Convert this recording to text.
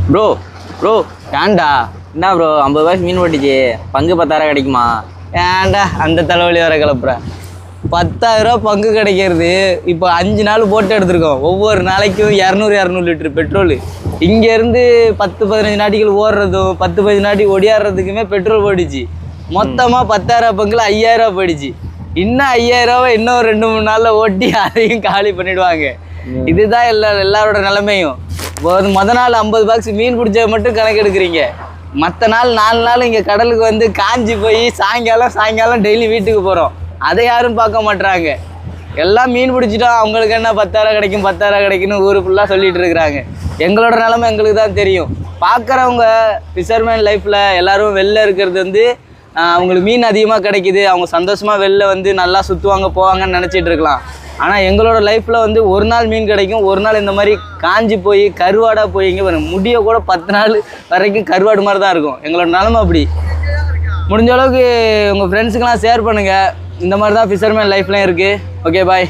Bro bro ஏன்டா என்ன bro 50 ரூபாய்க்கு மீன் ஓட்டிச்சு பங்கு 10,000 கிடைக்குமா? ஏன்டா அந்த தலைவலி வர கிளப்புற? 10,000 ரூபா பங்கு கிடைக்கிறது இப்போ 5 நாள் போட்டு எடுத்திருக்கோம். ஒவ்வொரு நாளைக்கும் 200 லிட்டர் பெட்ரோல். இங்கேருந்து 10-15 நாட்டிகள் ஓடுறதும் 10-15 நாட்டி ஒடியாடுறதுக்குமே பெட்ரோல் போயிடுச்சு. மொத்தமாக 10,000 பங்குல 5,000 ரூபா போயிடுச்சு. இன்னும் 5,000 ரூபா இன்னும் 2-3 நாளில் ஓட்டி அதையும் காலி பண்ணிடுவாங்க. இதுதான் எல்லாரோட நிலைமையும். மொதல் நாள் 50 பாக்ஸ் மீன் பிடிச்ச மட்டும் கணக்கு எடுக்கிறீங்க. மற்ற நாள் 4 நாள் இங்கே கடலுக்கு வந்து காஞ்சி போய் சாயங்காலம் டெய்லி வீட்டுக்கு போகிறோம். அதை யாரும் பார்க்க மாட்டுறாங்க. எல்லாம் மீன் பிடிச்சிட்டோம், அவங்களுக்கு என்ன 10,000 கிடைக்கும் 10,000 கிடைக்குன்னு ஊர் ஃபுல்லாக சொல்லிட்டு இருக்கிறாங்க. எங்களோட நிலைமை எங்களுக்கு தான் தெரியும். பார்க்குறவங்க ஃபிஷர்மேன் லைஃப்பில் எல்லோரும் வெளில இருக்கிறது வந்து அவங்களுக்கு மீன் அதிகமாக கிடைக்கிது, அவங்க சந்தோஷமாக வெளில வந்து நல்லா சுற்றுவாங்க போவாங்கன்னு நினச்சிட்டு இருக்கலாம். ஆனால் எங்களோட லைஃப்பில் வந்து ஒரு நாள் மீன் கிடைக்கும், ஒரு நாள் இந்த மாதிரி காஞ்சி போய் கருவாடாக போய் இங்கே பாருங்க முடிய கூட 10 நாள் வரைக்கும் கருவாடு மாதிரி தான் இருக்கும். எங்களோட நிலமை அப்படி. முடிஞ்ச அளவுக்கு உங்கள் ஃப்ரெண்ட்ஸுக்கெல்லாம் ஷேர் பண்ணுங்கள். இந்த மாதிரி தான் ஃபிஷர்மேன் லைஃப்லாம் இருக்குது. Okay bye.